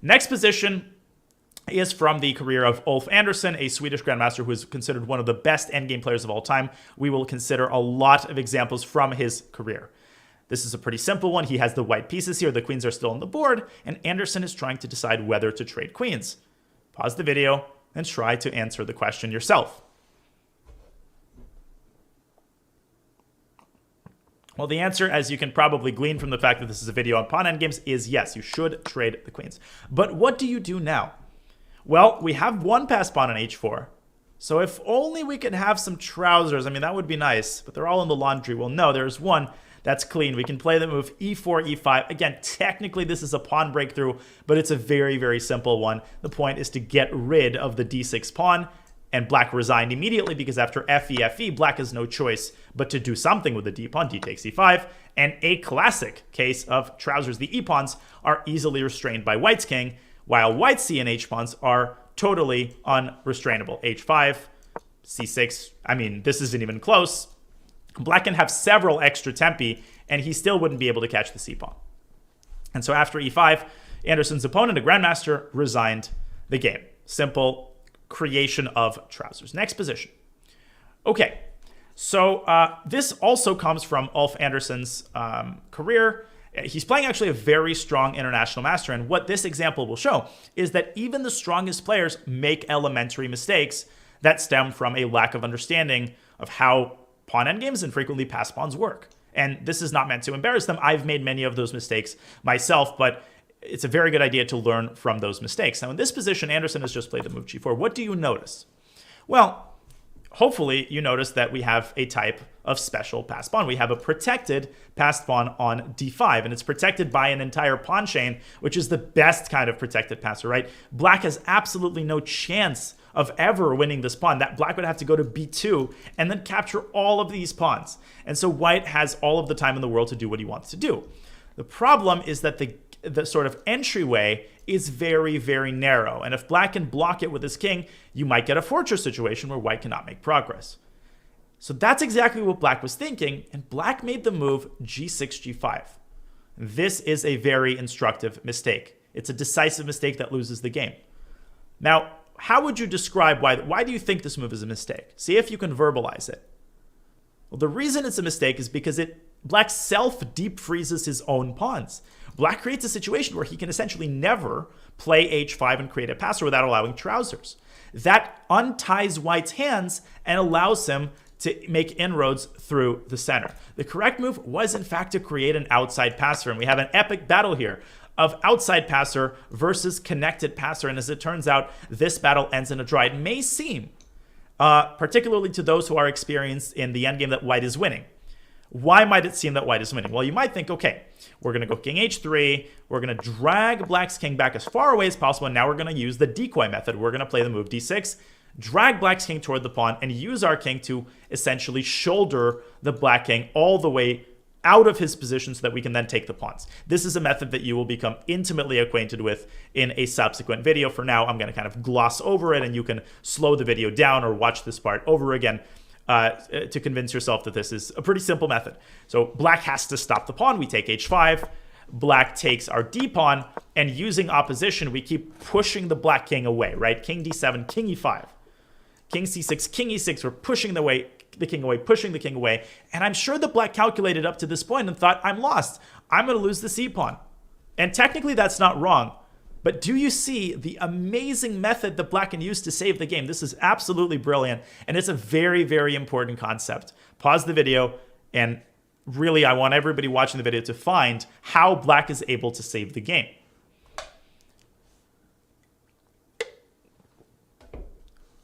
Next position is from the career of Ulf Andersson, a Swedish grandmaster who is considered one of the best endgame players of all time. We will consider a lot of examples from his career. This is a pretty simple one. He has the white pieces here. The queens are still on the board, and Andersson is trying to decide whether to trade queens. Pause the video and try to answer the question yourself. Well, the answer, as you can probably glean from the fact that this is a video on pawn endgames, is yes, you should trade the queens. But what do you do now? Well, we have one passed pawn on h4. So if only we could have some trousers, I mean, that would be nice, but they're all in the laundry. Well, no, there's one that's clean. We can play the move e4, e5. Again, technically this is a pawn breakthrough, but it's a very, very simple one. The point is to get rid of the d6 pawn, and black resigned immediately because after fe, fe, black has no choice but to do something with the d pawn. D takes e5, and a classic case of trousers. The e-pawns are easily restrained by white's king, while white's c and h pawns are totally unrestrainable. h5, c6, I mean, this isn't even close. Black can have several extra tempi, and he still wouldn't be able to catch the c-pawn. And so after e5, Andersson's opponent, a grandmaster, resigned the game. Simple creation of trousers. Next position. Okay, so this also comes from Ulf Andersson's career. He's playing actually a very strong international master, and what this example will show is that even the strongest players make elementary mistakes that stem from a lack of understanding of how pawn endgames and frequently passed pawns work. And this is not meant to embarrass them. I've made many of those mistakes myself, but it's a very good idea to learn from those mistakes. Now, in this position, Andersson has just played the move g4. What do you notice? Well, hopefully you notice that we have a type of special passed pawn. We have a protected passed pawn on d5, and it's protected by an entire pawn chain, which is the best kind of protected passer, right? Black has absolutely no chance of ever winning this pawn. That black would have to go to b2 and then capture all of these pawns. And so white has all of the time in the world to do what he wants to do. The problem is that the sort of entryway is very, very narrow. And if black can block it with his king, you might get a fortress situation where white cannot make progress. So that's exactly what black was thinking, and black made the move g6, g5. This is a very instructive mistake. It's a decisive mistake that loses the game. Now, how would you describe why do you think this move is a mistake? See if you can verbalize it. Well, the reason it's a mistake is because black self-deep freezes his own pawns. Black creates a situation where he can essentially never play h5 and create a passer without allowing trousers. That unties white's hands and allows him to make inroads through the center. The correct move was, in fact, to create an outside passer, and we have an epic battle here of outside passer versus connected passer, and as it turns out, this battle ends in a draw. It may seem, particularly to those who are experienced in the endgame, that white is winning. Why might it seem that white is winning? Well, you might think, okay, we're going to go king h3. We're going to drag black's king back as far away as possible. And now we're going to use the decoy method. We're going to play the move d6, drag black's king toward the pawn, and use our king to essentially shoulder the black king all the way out of his position so that we can then take the pawns. This is a method that you will become intimately acquainted with in a subsequent video. For now, I'm going to kind of gloss over it, and you can slow the video down or watch this part over again to convince yourself that this is a pretty simple method. So black has to stop the pawn. We take h5. Black takes our d pawn, and using opposition, we keep pushing the black king away, right? King d7, king e5, king c6, king e6. We're pushing the king away, pushing the king away. And I'm sure that black calculated up to this point and thought, I'm lost. I'm going to lose the c pawn. And technically, that's not wrong. But do you see the amazing method that black can use to save the game? This is absolutely brilliant, and it's a very, very important concept. Pause the video, and really, I want everybody watching the video to find how black is able to save the game.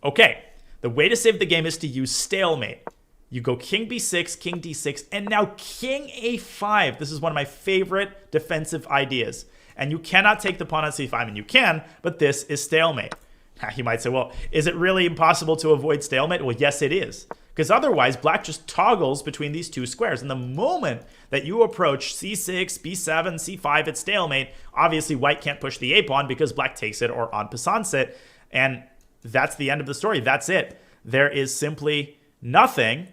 Okay, the way to save the game is to use stalemate. You go king b6, king d6, and now king a5. This is one of my favorite defensive ideas. And you cannot take the pawn on c5. I mean, you can, but this is stalemate. Now, you might say, well, is it really impossible to avoid stalemate? Well, yes, it is. Because otherwise, black just toggles between these two squares. And the moment that you approach c6, b7, c5 at stalemate, obviously white can't push the a pawn because black takes it or en passant it. And that's the end of the story. That's it. There is simply nothing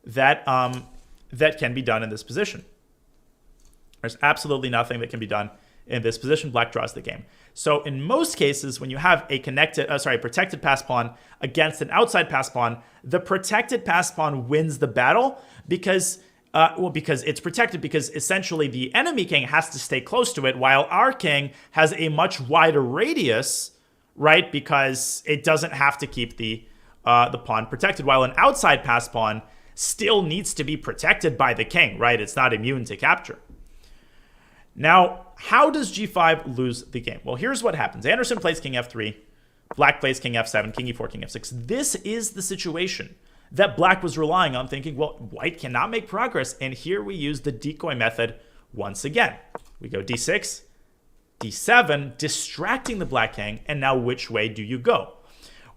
that can be done in this position. There's absolutely nothing that can be done in this position. Black draws the game. So in most cases, when you have a protected pass pawn against an outside pass pawn, the protected pass pawn wins the battle because it's protected, because essentially the enemy king has to stay close to it, while our king has a much wider radius, right? Because it doesn't have to keep the pawn protected, while an outside pass pawn still needs to be protected by the king, right? It's not immune to capture. Now, how does g5 lose the game? Well, here's what happens. Anderson plays king f3, black plays king f7, king e4, king f6. This is the situation that black was relying on, thinking, well, white cannot make progress. And here we use the decoy method once again. We go d6, d7, distracting the black king. And now which way do you go?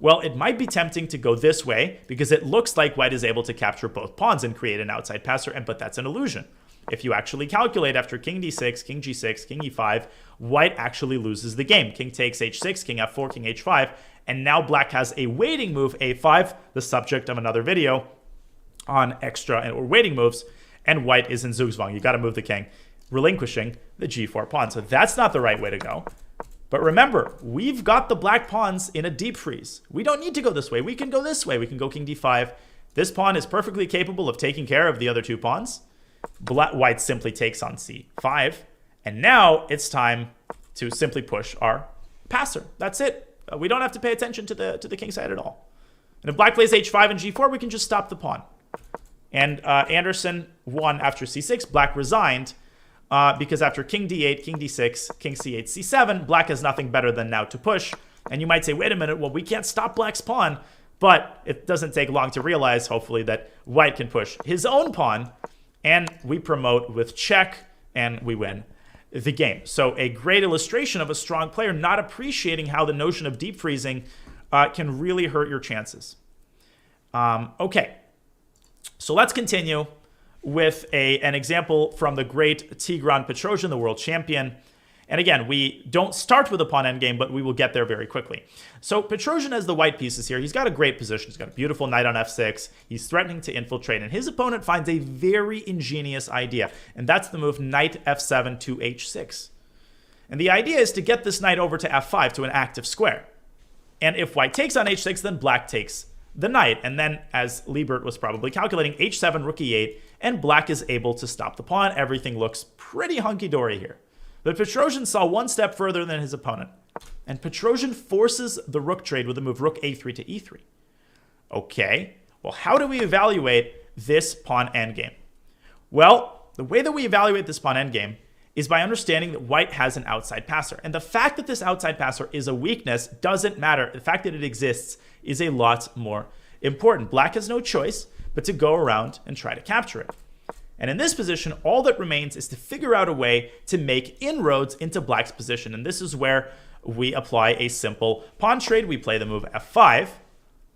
Well, it might be tempting to go this way because it looks like white is able to capture both pawns and create an outside passer, but that's an illusion. If you actually calculate after king d6, king g6, king e5, white actually loses the game. King takes h6, king f4, king h5, and now black has a waiting move, a5, the subject of another video on extra or waiting moves, and white is in Zugzwang. You got to move the king, relinquishing the g4 pawn. So that's not the right way to go. But remember, we've got the black pawns in a deep freeze. We don't need to go this way. We can go this way. We can go king d5. This pawn is perfectly capable of taking care of the other two pawns. White simply takes on c5. And now it's time to simply push our passer. That's it. We don't have to pay attention to the king side at all. And if black plays h5 and g4, we can just stop the pawn. And Anderson won after c6. Black resigned because after king d8, king d6, king c8, c7, black has nothing better than now to push. And you might say, wait a minute, well, we can't stop black's pawn. But it doesn't take long to realize, hopefully, that white can push his own pawn. And we promote with check, and we win the game. So a great illustration of a strong player not appreciating how the notion of deep freezing can really hurt your chances. Okay, so let's continue with an example from the great Tigran Petrosian, the world champion. And again, we don't start with a pawn endgame, but we will get there very quickly. So Petrosian has the white pieces here. He's got a great position. He's got a beautiful knight on f6. He's threatening to infiltrate, and his opponent finds a very ingenious idea, and that's the move knight f7 to h6. And the idea is to get this knight over to f5 to an active square. And if white takes on h6, then black takes the knight. And then, as Liebert was probably calculating, h7, rook e8, and black is able to stop the pawn. Everything looks pretty hunky-dory here. But Petrosian saw one step further than his opponent, and Petrosian forces the rook trade with the move rook a3 to e3. Okay, well, how do we evaluate this pawn endgame? Well, the way that we evaluate this pawn endgame is by understanding that white has an outside passer. And the fact that this outside passer is a weakness doesn't matter. The fact that it exists is a lot more important. Black has no choice but to go around and try to capture it. And in this position, all that remains is to figure out a way to make inroads into black's position. And this is where we apply a simple pawn trade. We play the move f5.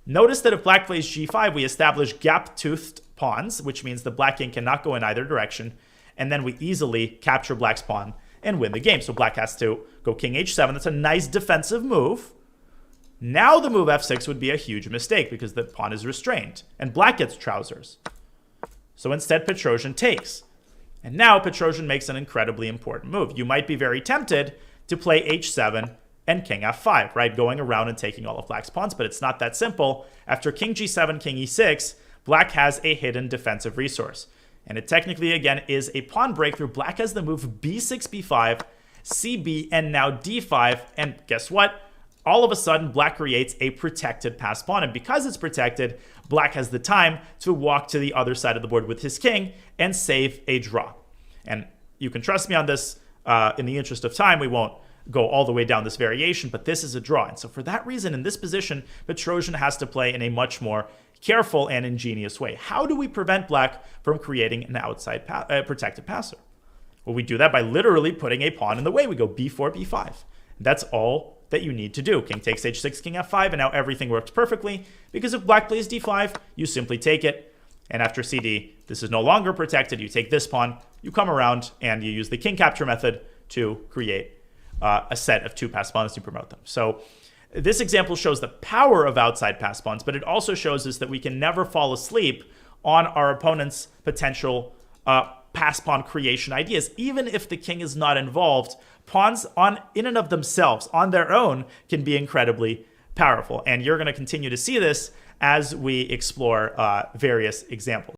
Notice that if black plays g5, we establish gap-toothed pawns, which means the black king cannot go in either direction. And then we easily capture black's pawn and win the game. So black has to go king h7. That's a nice defensive move. Now the move f6 would be a huge mistake because the pawn is restrained, and black gets trousers. So instead, Petrosian takes. And now Petrosian makes an incredibly important move. You might be very tempted to play h7 and king f5, right? Going around and taking all of black's pawns, but it's not that simple. After king g7, king e6, black has a hidden defensive resource. And it technically, again, is a pawn breakthrough. Black has the move b6, b5, cb, and now d5. And guess what? All of a sudden, black creates a protected pass pawn. And because it's protected, black has the time to walk to the other side of the board with his king and save a draw. And you can trust me on this. In the interest of time, we won't go all the way down this variation, but this is a draw. And so for that reason, in this position, Petrosian has to play in a much more careful and ingenious way. How do we prevent black from creating an outside protected passer? Well, we do that by literally putting a pawn in the way. We go b4, b5. That's all that you need to do. King takes h6, king f5, and now everything works perfectly, because if black plays d5, you simply take it, and after cd, this is no longer protected. You take this pawn, you come around, and you use the king capture method to create a set of two pass pawns to promote them. So this example shows the power of outside pass pawns, but it also shows us that we can never fall asleep on our opponent's potential pass pawn creation ideas. Even if the king is not involved, pawns in and of themselves, on their own, can be incredibly powerful. And you're going to continue to see this as we explore various examples.